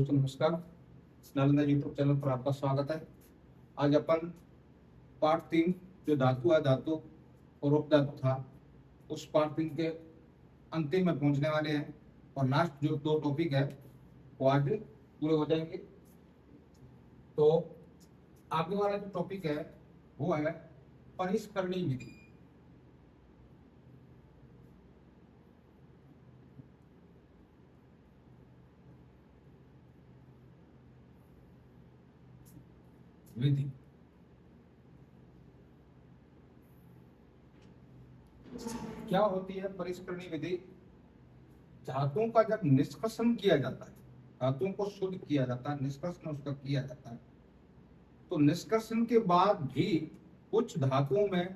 दोस्तों नमस्कार। Nalanda YouTube channel पर आपका स्वागत है। आज अपन पार्ट 3 जो धातु है, धातु और उपधातु था, उस पार्ट 3 के अंतिम में पहुंचने वाले हैं और लास्ट जो 2 टॉपिक है वो आज पूरे हो जाएंगे। तो आगे वाला जो टॉपिक है वो है परिष्करणीय विधि। विधि क्या होती है? परिष्करणीय विधि धातुओं का जब निष्कर्षण किया जाता है, धातुओं को शुद्ध किया जाता है, निष्कर्षण उसका किया जाता है, तो निष्कर्षण के बाद भी कुछ धातुओं में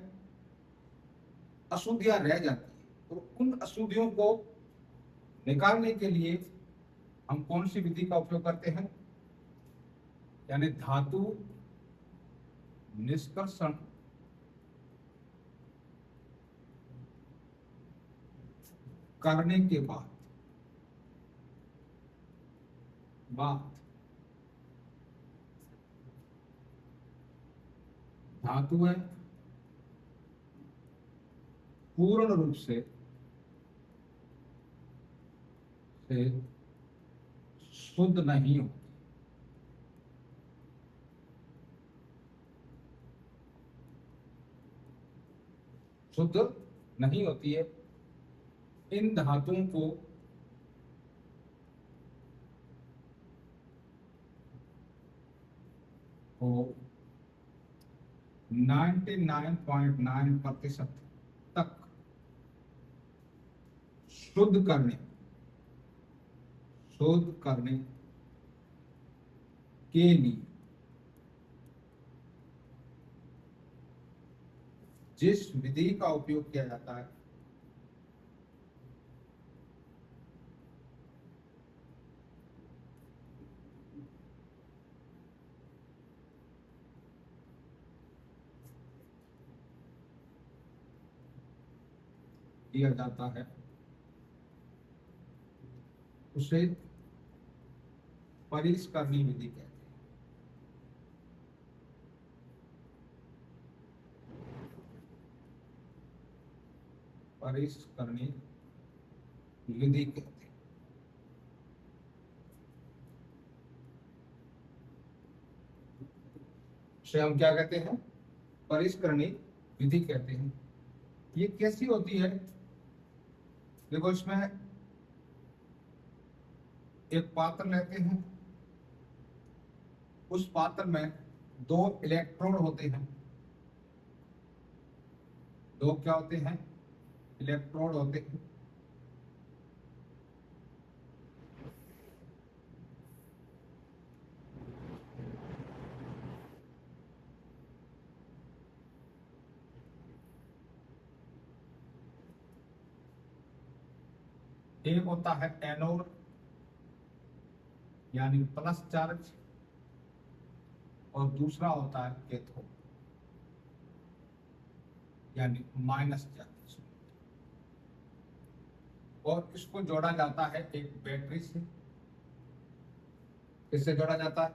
अशुद्धियां रह जाती है। तो उन अशुद्धियों को निकालने के लिए हम कौन सी विधि का उपयोग करते हैं? यानी धातु निष्कर्षण करने के बाद धातुएं पूर्ण रूप से शुद्ध नहीं होती। शुद्ध नहीं होती है। इन धातुओं को को 99.9% तक शुद्ध करने के लिए जिस विधि का उपयोग किया जाता है किया जाता है उसे परिष्करणीय विधि कहते हैं। परिष्करणीय विधि कहते हैं। उसे हम क्या कहते हैं? परिष्करणीय विधि कहते हैं। ये कैसी होती है? देखो, इसमें एक पात्र लेते हैं, उस पात्र में 2 इलेक्ट्रोड होते हैं। 2 क्या होते हैं? इलेक्ट्रोड होते हैं। एक होता है एनोड यानी प्लस चार्ज और दूसरा होता है कैथोड यानी माइनस चार्ज। और इसको जोड़ा जाता है एक बैटरी से। किससे जोड़ा जाता है?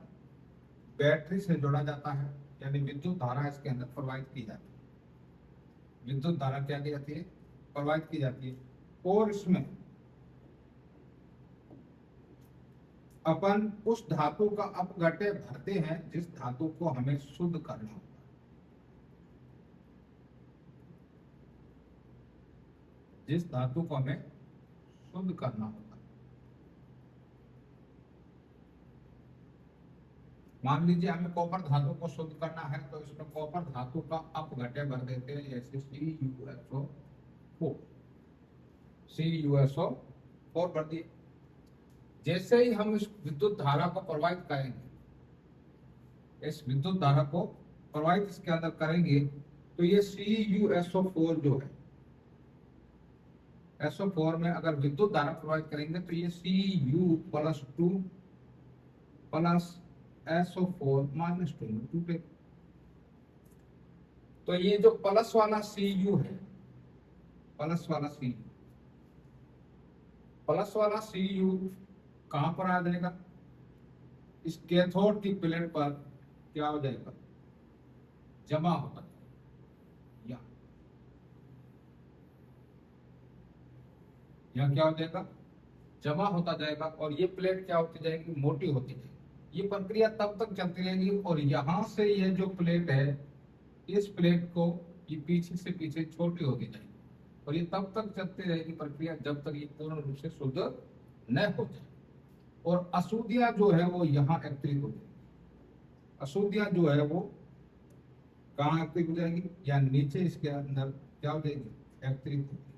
बैटरी से जोड़ा जाता है, यानी विद्युत धारा इसके अंदर प्रवाहित की जाती है। विद्युत धारा क्या की जाती है? प्रवाहित की जाती है। और इसमें अपन उस धातु का अपघट्य भरते हैं जिस धातु को हमें शुद्ध करना होता है। जिस धातु को हमें शुद्ध करना होता है। मान लीजिए हमें कॉपर धातु को शुद्ध करना है, तो इसमें कॉपर धातु का अपघट्य भर देते हैं, जैसे CuSO4 भर दिए। जैसे ही हम इस विद्युत धारा को प्रवाहित करेंगे, इस विद्युत धारा को प्रवाहित इसके अंदर करेंगे, तो ये CuSO4 जो है, SO4 में अगर विद्युत धारा प्रवाहित करेंगे तो ये Cu+2 प्लस SO4 -2 में टूटेगा। तो ये जो प्लस वाला Cu है, प्लस वाला Cu कहां पर आ जाएगा? इस कैथोड की प्लेट पर क्या हो जाएगा, जमा होता है। यहाँ क्या हो जाएगा, जमा होता जाएगा, और ये प्लेट क्या होती जाएगी, मोटी होती जाएगी। ये प्रक्रिया तब तक चलती रहेगी, और यहाँ से ये जो प्लेट है, इस प्लेट को ये पीछे से पीछे छोटी होती जाएगी, और ये तब तक चलती रहेगी प्रक्रिया जब तक ये पूर्ण रूप से शुद्ध न हो जाए। और अशुद्धियां जो है वो यहाँ एक्टिव हो जाएगी। अशुद्धियां जो है वो कहाँ एक्टिव हो जाएगी, या नीचे इसके अंदर क्या हो जाएगी, एक्टिव हो जाएगी।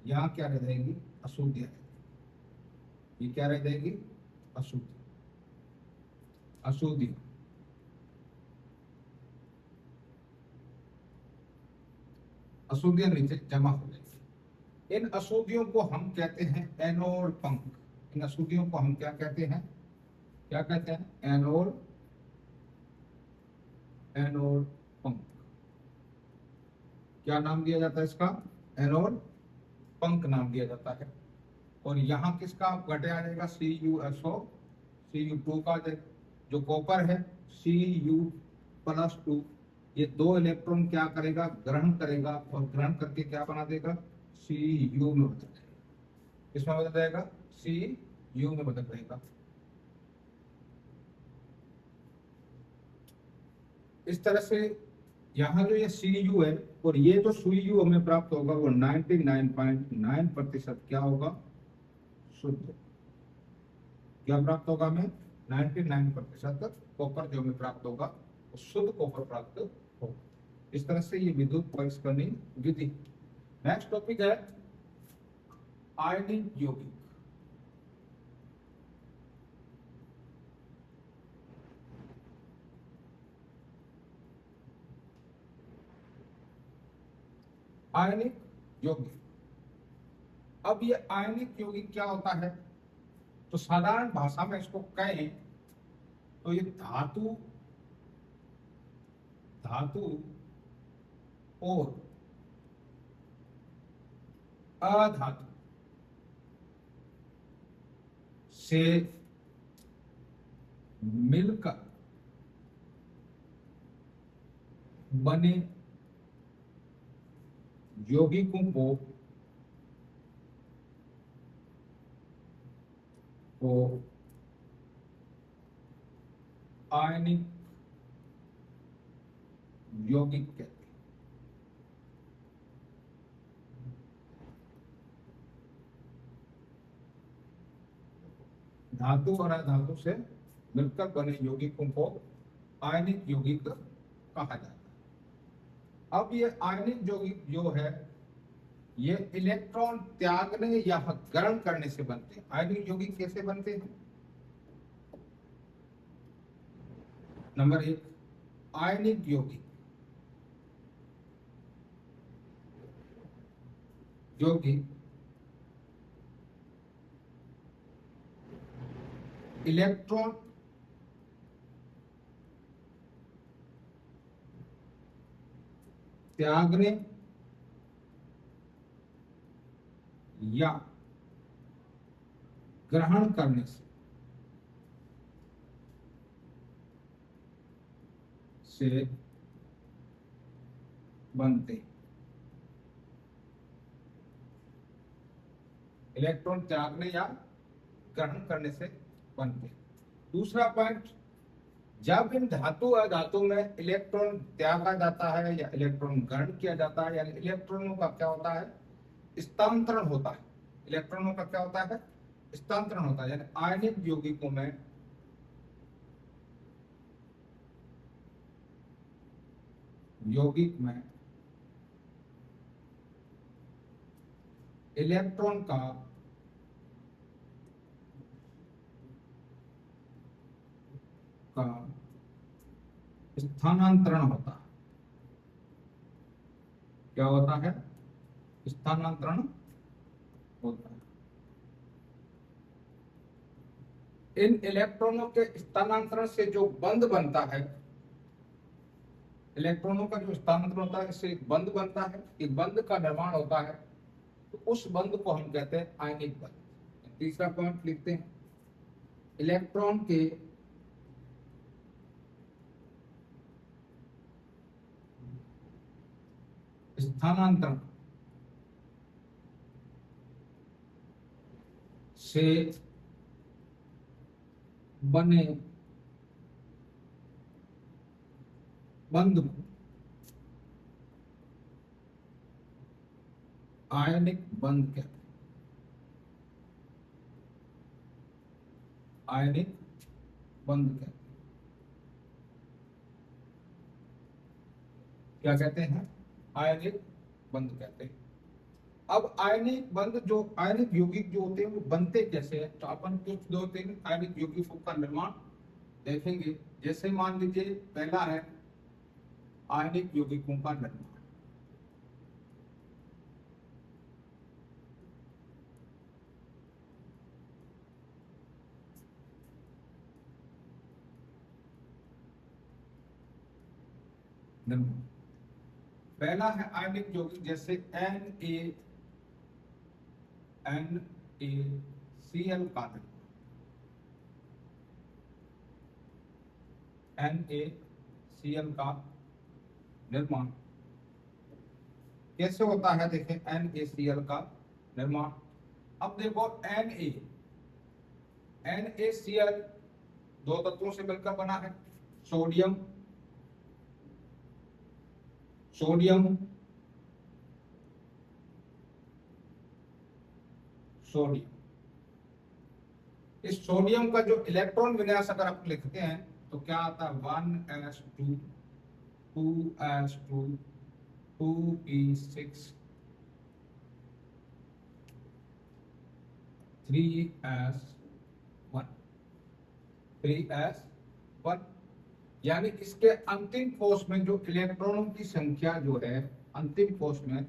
यहाँ क्या रह जाएगी, अशुद्धियां। ये क्या रह जाएगी, अशुद्ध, अशुद्धि। अशुद्धियां नीचे जमा हो जाएगी। इन अशुद्धियों को हम कहते हैं एनोड पंख। इन अशुद्धियों को हम क्या कहते हैं, क्या कहते हैं, एनोड, एनोड पंख। क्या नाम दिया जाता है इसका, एनोड पंख नाम दिया जाता है। और यहाँ किसका घटे आ जाएगा, CuSO, Cu2 का जो कॉपर है Cu+2, ये 2 इलेक्ट्रॉन क्या करेगा, ग्रहण करेगा, और ग्रहण करके क्या बना देगा, Cu में बदल जाएगा। किसमें बदल जाएगा, Cu में बदल जाएगा। इस तरह से यहाँ जो ये Cu है, और ये जो Cu हमें प्राप्त होगा वो 99.9% क्या होगा, शुद्ध। क्या प्राप्त होगा हमें, 99% कॉपर जो हमें प्राप्त होगा वो शुद्ध कॉपर प्राप्त होगा। इस तरह से ये विद्युत परिष्करणीय विधि। नेक्स्ट टॉपिक है आयनिक यौगिक। आयनिक यौगिक। अब ये आयनिक यौगिक क्या होता है, तो साधारण भाषा में इसको कहें तो ये धातु, धातु और अधातु से मिलकर बने यौगिकों को आयनिक यौगिक कहते हैं। धातु और अधातु से मिलकर बने यौगिकों को आयनिक यौगिक कहा जाता है। अब ये आयनिक यौगिक जो है ये इलेक्ट्रॉन त्यागने या ग्रहण करने से बनते हैं। आयनिक यौगिक कैसे बनते हैं, नंबर 1, आयनिक यौगिक जो कि इलेक्ट्रॉन त्यागने या ग्रहण करने से बनते हैं। इलेक्ट्रॉन त्यागने या ग्रहण करने से बनते हैं। दूसरा पॉइंट, जब इन धातु अधातु में इलेक्ट्रॉन त्यागा जाता है या इलेक्ट्रॉन ग्रहण किया जाता है, यानी इलेक्ट्रॉनों का क्या होता है, स्थानांतरण होता है। इलेक्ट्रॉनों का क्या होता है, स्थानांतरण होता है। यानी आयनिक यौगिकों में इलेक्ट्रॉन का स्थानांतरण होता है। क्या होता है, स्थानांतरण होता है। इन इलेक्ट्रॉनों के स्थानांतरण से जो बंध बनता है, इलेक्ट्रॉनों का जो स्थानांतरण होता है इससे एक बंध बनता है, एक बंध का निर्माण होता है, तो उस बंध को हम कहते हैं आयनिक बंध। तीसरा पॉइंट लिखते हैं, इलेक्ट्रॉन के स्थानांतरण से बने बंध को आयनिक बंध कहते हैं। आयनिक बंध कहते हैं। क्या कहते हैं? आयनिक बंध कहते हैं। अब आयनिक बंध जो आयनिक यौगिक जो होते हैं वो बनते कैसे हैं, तो अपन कुछ दो तीन आयनिक यौगिकों का निर्माण देखेंगे। जैसे मान लीजिए पहला है आयनिक यौगिकों का निर्माण। पहला है आयनिक यौगिक, जैसे NaCl का NaCl का निर्माण कैसे होता है? देखें NaCl का निर्माण। अब देखो NaCl दो तत्वों से मिलकर बना है, सोडियम सोडियम सोडियम। इस सोडियम का जो इलेक्ट्रॉन विन्यास अगर आप लिखते हैं तो क्या आता है? 1s2 2s2 2p6 3s1 3s1। यानी इसके अंतिम कोष में जो इलेक्ट्रॉनों की संख्या जो है, अंतिम कोष में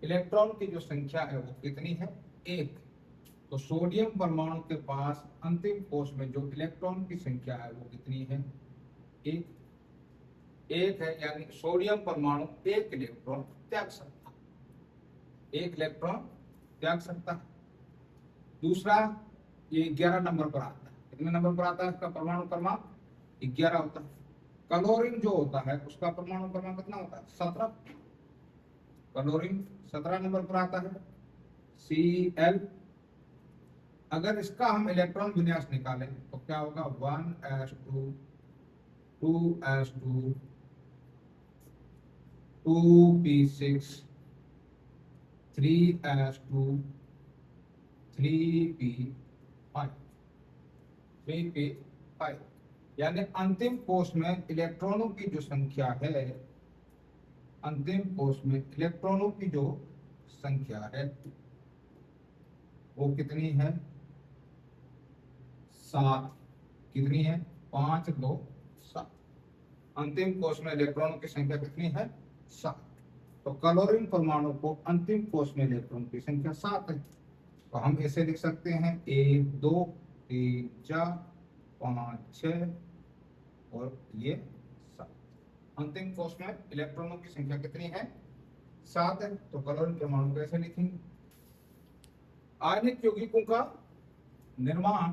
इलेक्ट्रॉन की जो संख्या है वो कितनी है? 1। तो सोडियम परमाणु के पास अंतिम कोष में जो इलेक्ट्रॉन की संख्या है वो कितनी है? 1 है। यानी सोडियम परमाणु 1 इलेक्ट्रॉन त्याग सकता है, 1 इलेक्ट्रॉन त्याग सकता है। दूसरा, ये 11 नंबर पर आता है। कितने नंबर पर आता है? इसका परमाणु क्रमांक 11 होता है। क्लोरीन जो होता है उसका परमाणु क्रमांक कितना होता है? 17। क्लोरीन 17 नंबर पर आता है। Cl, अगर इसका हम इलेक्ट्रॉन विन्यास निकालें तो क्या होगा? 1s2 2s2 2p6 3s2 3p5 3p5। यानी अंतिम कोष में इलेक्ट्रॉनों की जो संख्या है, अंतिम कोष में इलेक्ट्रॉनों की जो संख्या है वो कितनी है? 7। कितनी है? 5 2 7। अंतिम कोष में इलेक्ट्रॉनों की संख्या कितनी है? 7। तो क्लोरीन परमाणु को अंतिम कोष में इलेक्ट्रॉन की संख्या 7 है। तो हम इसे लिख सकते हैं 1 2 3 4 5 6 और ये 7। अंतिम कोष में इलेक्ट्रॉनों की संख्या कितनी है? 7 है। तो क्लोरीन परमाणु कैसे लिखेंगे? आयनिक यौगिकों का निर्माण,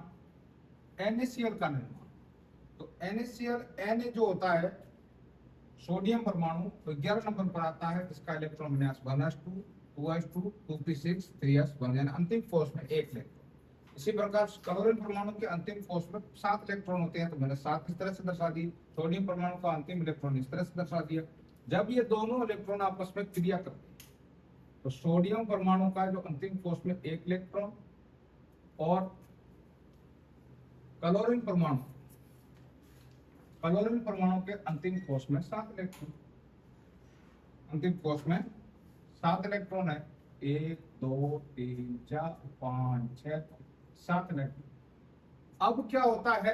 NaCl का निर्माण। तो NaCl Na जो होता है सोडियम परमाणु, तो 11 नंबर पर आता है। इसका इलेक्ट्रॉन विन्यास 1s2 2s2 2p6 3s1। यानी अंतिम कोष में 1 इलेक्ट्रॉन। इसी प्रकार क्लोरीन परमाणु के अंतिम कोष में 7 इलेक्ट्रॉन होते हैं, तो मैंने 7 इस तरह से दर्शा दी। सोडियम परमाणु का अंतिम इलेक्ट्रॉन इस तरह से दर्शा दिया। जब ये दोनों इलेक्ट्रॉन आपस में क्रिया करते हैं तो सोडियम परमाणु का जो अंतिम कोष में 1 इलेक्ट्रॉन और क्लोरीन परमाणु के अंतिम कोष में 7 इलेक्ट्रॉन, अंतिम कोष में 7 इलेक्ट्रॉन है। 1 2 3 4 5 6 7 इलेक्ट्रॉन। अब क्या होता है?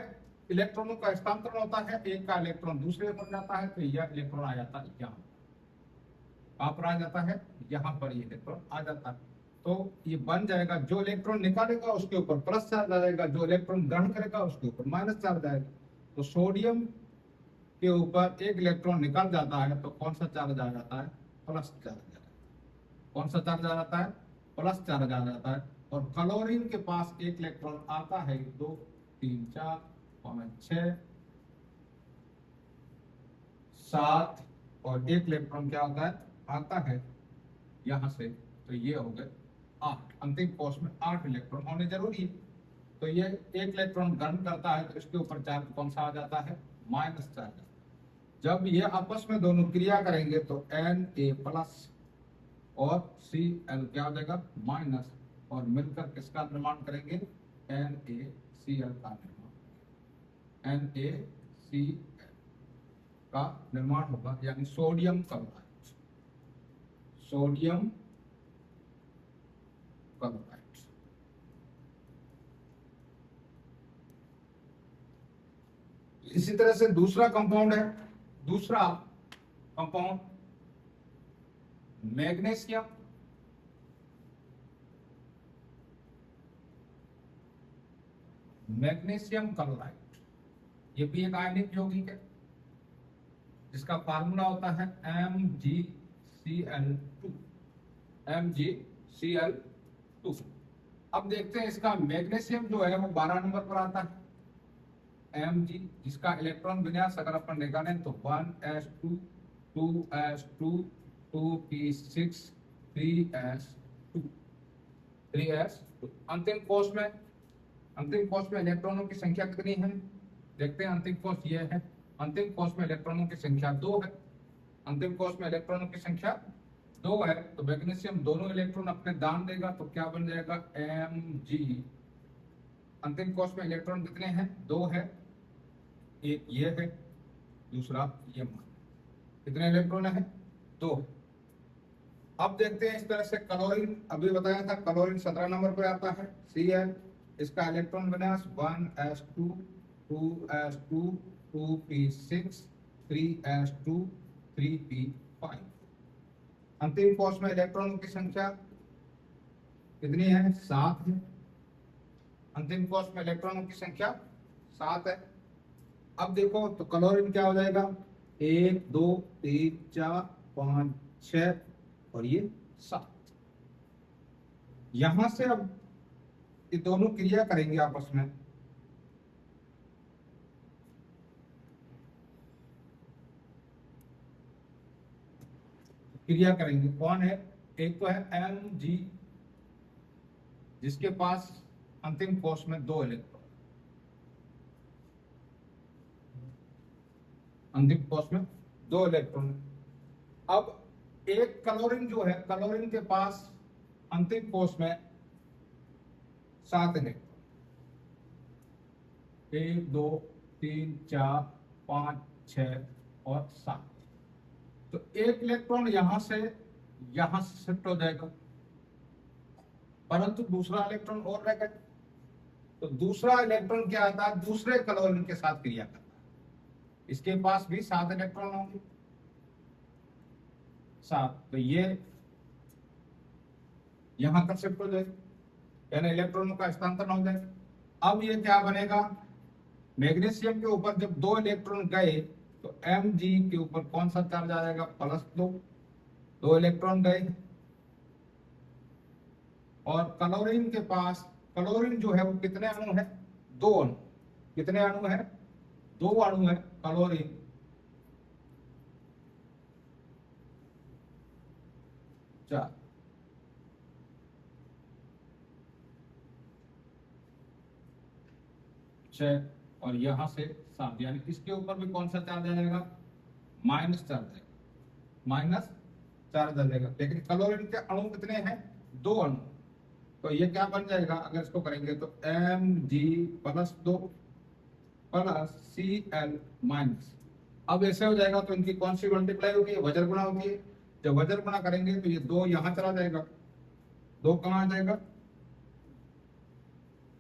इलेक्ट्रॉनों का हस्तांतरण होता है। एक का इलेक्ट्रॉन दूसरे पर जाता है, तो यह इलेक्ट्रॉन आ जाता है यहाँ पर आ जाता है, यहाँ पर ये इलेक्ट्रॉन आ जाता है। तो ये बन जाएगा, जो इलेक्ट्रॉन निकालेगा उसके ऊपर प्लस चार्ज आ जाएगा, जो इलेक्ट्रॉन ग्रहण करेगा उसके ऊपर माइनस चार्ज आएगा। तो सोडियम के ऊपर 1 इलेक्ट्रॉन निकल जाता है तो कौन सा चार्ज आ जाता है? प्लस चार्ज आ जाता है। कौन सा चार्ज आ जाता है? प्लस चार्ज आ जाता है। और क्लोरीन के पास 1 इलेक्ट्रॉन आता है, 2 3 4 5 6 7 और 1 इलेक्ट्रॉन क्या होता है? आता है यहाँ से, तो ये हो गए 8। अंतिम कोष में 8 इलेक्ट्रॉन होने जरूरी है। तो ये 1 इलेक्ट्रॉन ग्रहण करता है तो इसके ऊपर चार्ज कौन सा आ जाता है, माइनस चार्ज। जब ये आपस में दोनों क्रिया करेंगे तो Na+ और Cl क्या हो जाएगा, माइनस, और मिलकर किसका निर्माण करेंगे, NaCl का निर्माण, NaCl का निर्माण होगा, यानी सोडियम क्लोराइड, सोडियम क्लोराइड। इसी तरह से दूसरा कंपाउंड है, दूसरा कंपाउंड मैग्नीशियम, मैग्नीशियम क्लोराइड। ये भी एक आयनिक यौगिक है जिसका फार्मूला होता है MgCl2, MgCl2। अब देखते हैं इसका मैग्नीशियम जो है वो 12 नंबर पर आता है, Mg, जिसका इलेक्ट्रॉन विन्यास अगर अपन निकालें तो 1s2 2s2 2p6 3s2 3s2। अंतिम कोष में इलेक्ट्रॉनों की संख्या कितनी है, देखते हैं। अंतिम कोष ये है, अंतिम कोष में इलेक्ट्रॉनों की संख्या 2 है, अंतिम कोष में इलेक्ट्रॉनों की संख्या 2 है। तो मैग्नीशियम दोनों इलेक्ट्रॉन अपने दान देगा तो क्या बन जाएगा, Mg। अंतिम कोष में इलेक्ट्रॉन कितने हैं, 2 है, एक ये है, दूसरा ये। कितने इलेक्ट्रॉन है, 2। अब देखते हैं इस तरह से क्लोरीन, अभी बताया था क्लोरीन 17 नंबर पे आता है, Cl। इसका इलेक्ट्रॉन विन्यास 1s2 2s2 2p6 3s2 3p5। अंतिम कोष में इलेक्ट्रॉनों की संख्या कितनी है, 7 है। अंतिम कोष में इलेक्ट्रॉनों की संख्या 7 है। अब देखो तो क्लोरीन क्या हो जाएगा, 1 2 3 4 5 6 और ये 7। यहां से अब ये दोनों क्रिया करेंगे आपस में, क्रिया करेंगे। कौन है, एक तो है Mg जिसके पास अंतिम कोष में 2 इलेक्ट्रॉन, अंतिम कोष में 2 इलेक्ट्रॉन। अब एक क्लोरीन जो है, क्लोरीन के पास अंतिम कोष में 7 इलेक्ट्रॉन, 1 2 3 4 5 6 और 7। तो एक इलेक्ट्रॉन यहां से शिफ्ट हो जाएगा, परंतु दूसरा इलेक्ट्रॉन और रह गया। तो दूसरा इलेक्ट्रॉन क्या आता है, दूसरे क्लोरीन के साथ क्रिया करता है। इसके पास भी 7 इलेक्ट्रॉन होंगे, 7। तो ये यहां तक शिफ्ट हो जाएगा, यानी इलेक्ट्रॉनों का स्थानांतरण हो जाएगा। अब ये क्या बनेगा, मैग्नीशियम के ऊपर जब 2 इलेक्ट्रॉन गए तो Mg के ऊपर कौन सा चार्ज आ जाएगा, +2। 2 इलेक्ट्रॉन गए और क्लोरीन के पास, क्लोरीन जो है वो कितने अणु है, 2 अणु। कितने अणु है, 2 अणु है क्लोरीन। चार। और यहां से 7, यानी इसके ऊपर भी कौन सा चार्ज आ जाएगा, माइनस चार्ज आएगा, माइनस चार्ज आ जाएगा। लेकिन क्लोरीन के अणु कितने हैं, 2 अणु। तो ये क्या बन जाएगा, अगर इसको करेंगे तो Mg+2 Cl-। अब ऐसे हो जाएगा तो इनकी कौन सी मल्टीप्लाई होगी, वज्र गुणा होगी। जब वज्र गुणा करेंगे तो ये 2 यहां चला जाएगा, 2 कहां आ जाएगा,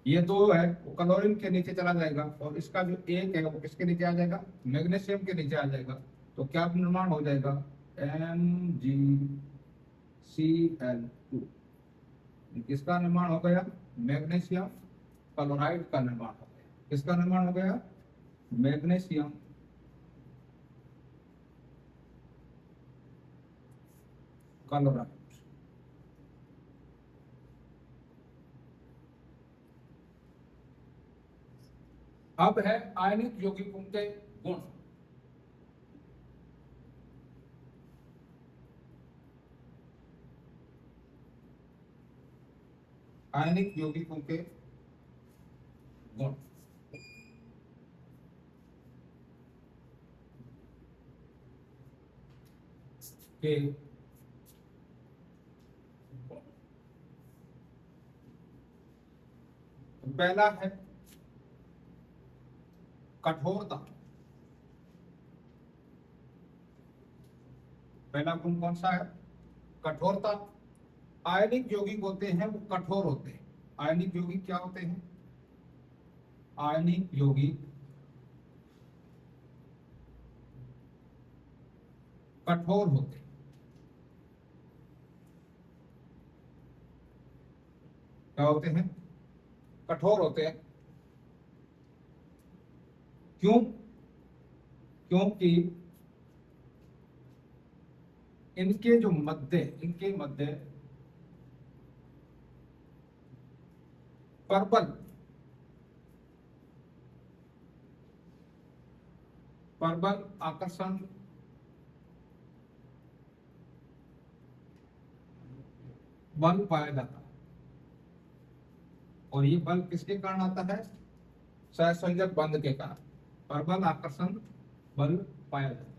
ये 2 है वो क्लोरीन के नीचे चला जाएगा, और इसका जो 1 है वो किसके नीचे आ जाएगा, मैग्नीशियम के नीचे आ जाएगा। तो क्या निर्माण हो जाएगा, MgCl2। किसका निर्माण हो गया, मैग्नीशियम क्लोराइड का निर्माण हो गया। किसका निर्माण हो गया, मैग्नीशियम क्लोराइड। अब है आयनिक यौगिकों के गुण। आयनिक यौगिकों के गुण। के पहला है कठोरता। पहला गुण कौन सा है? कठोरता। आयनिक यौगिक होते हैं वो कठोर होते हैं। आयनिक यौगिक क्या होते हैं? आयनिक यौगिक कठोर होते हैं। क्या होते हैं? कठोर होते हैं। क्यों? क्योंकि इनके मध्य प्रबल आकर्षण बल पाया जाता है। और ये बल किसके कारण आता है? सहसंयोजक बंध के कारण प्रबल आकर्षण बल पाया जाता है।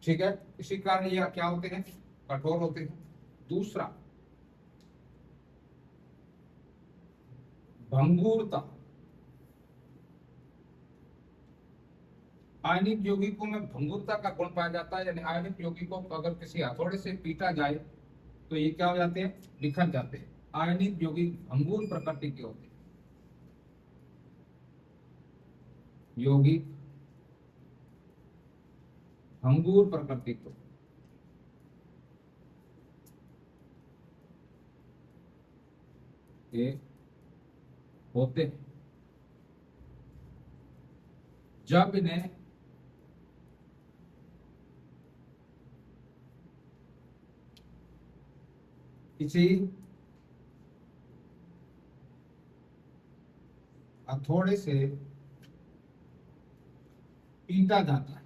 ठीक है, इसी कारण ये क्या होते हैं? कठोर होते हैं। दूसरा, भंगुरता। आयनिक यौगिकों में भंगुरता का गुण पाया जाता है। यानी आयनिक यौगिकों को अगर किसी हथौड़े से पीटा जाए तो ये क्या हो जाते हैं? बिखर जाते हैं। आयनिक यौगिक भंगुर प्रकृति के होते हैं। यौगिक भंगुर प्रकृति को ये होते हैं। जब इन्हें किसी हथौड़े से पीटा जाता है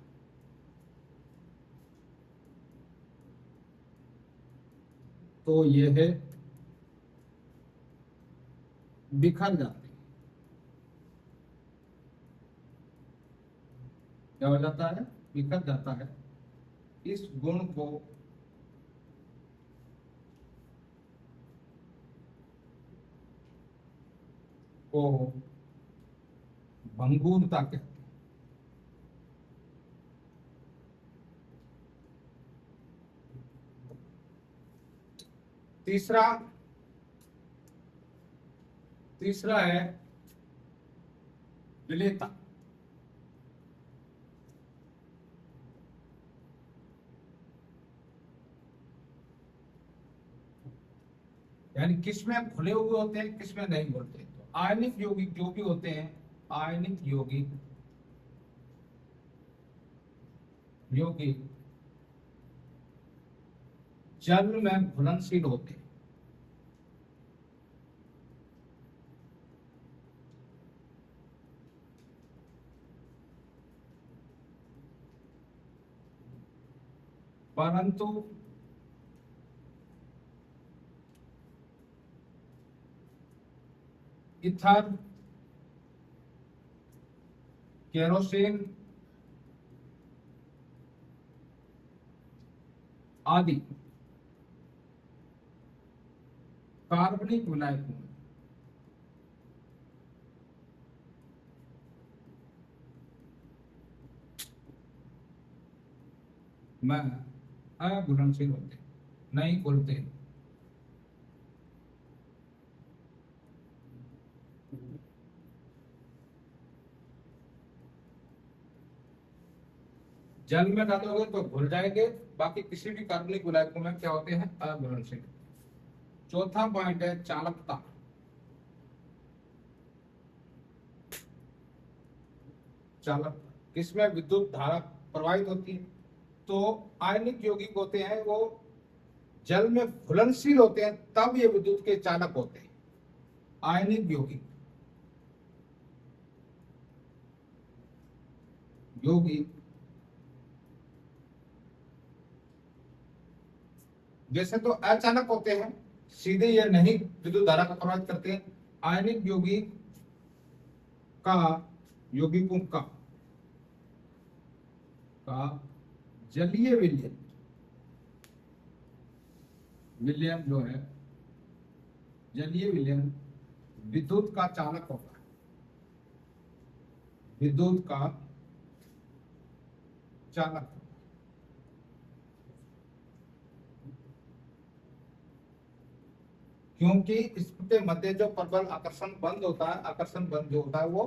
तो यह बिखर जाते हैं। क्या हो जाता है? बिखर जाता है। इस गुण को भंगुरता कहते हैं। तीसरा है विलेयता। यानी किसमें घुले हुए होते हैं, किसमें नहीं घुलते। तो आयनिक यौगिक जो भी होते हैं, आयनिक यौगिक जल में घुलनशील होते हैं। परंतु ईथर, केरोसिन आदि कार्बनिक विलायकों में अघुलनशील होते, नहीं घुलते। जल में डालोगे तो घुल जाएंगे, बाकी किसी भी कार्बनिक विलायकों में क्या होते हैं? अघुलनशील। चौथा पॉइंट है चालकता। चालकता किसमें विद्युत धारा प्रवाहित होती है। तो आयनिक यौगिक होते हैं वो जल में घुलनशील होते हैं, तब ये विद्युत के चालक होते हैं। आयनिक यौगिक वैसे तो अचानक होते हैं, सीधे ये नहीं विद्युत धारा को प्रभावित करते हैं। आयनिक यौगिकों का जलीय विलयन जो है, जलीय विलयन विद्युत का चालक होता है, विद्युत का चालक। क्योंकि इसके मध्य जो प्रबल आकर्षण बंद होता है, आकर्षण बंद जो होता है वो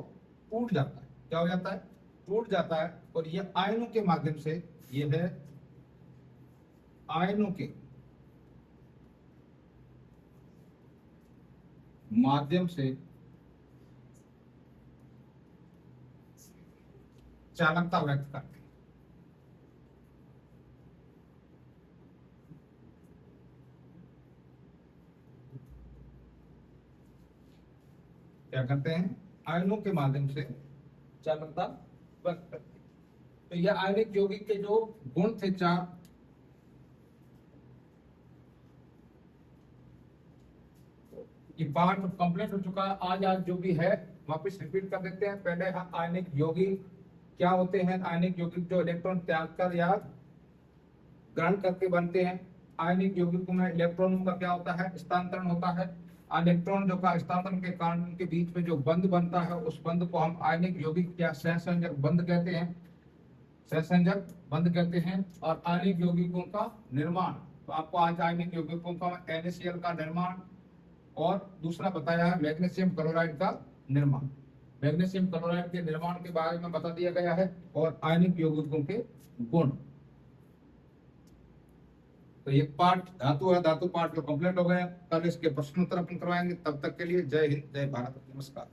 टूट जाता है। क्या हो जाता है? टूट जाता है। और ये आयनों के माध्यम से, ये है आयनों के माध्यम से चालकता व्यक्त करते हैं। क्या करते हैं? आयनों के माध्यम से चालकता व्यक्त करते हैं। तो यह आयनिक यौगिक के जो गुण थे 4, ये पार्ट कंप्लीट हो चुका है। आज जो भी है वापस रिपीट कर देते हैं। पहले हम आयनिक यौगिक क्या होते हैं। आयनिक यौगिक जो इलेक्ट्रॉन त्याग कर या ग्रहण करके बनते हैं। आयनिक यौगिकों में इलेक्ट्रॉनों का क्या होता है? स्थानांतरण होता है। इलेक्ट्रॉन जो का स्थानांतरण के कारण उनके बीच में जो बंध बनता है, उस बंध को हम आयनिक यौगिक या सहसंयोजक बंध कहते हैं, सहसंयोजक बंध कहते हैं। और आयनिक यौगिकों का निर्माण, तो आपको आज आयनिक यौगिकों का NaCl का निर्माण और दूसरा बताया है मैग्नीशियम क्लोराइड का निर्माण। मैग्नीशियम क्लोराइड के निर्माण के बारे में बता दिया गया है और आयनिक यौगिकों के गुण। तो ये पार्ट धातु है, धातु पार्ट जो कंप्लीट हो गया। कल इसके प्रश्नोत्तर अपन करवाएंगे। तब तक के लिए जय हिंद, जय भारत, नमस्कार।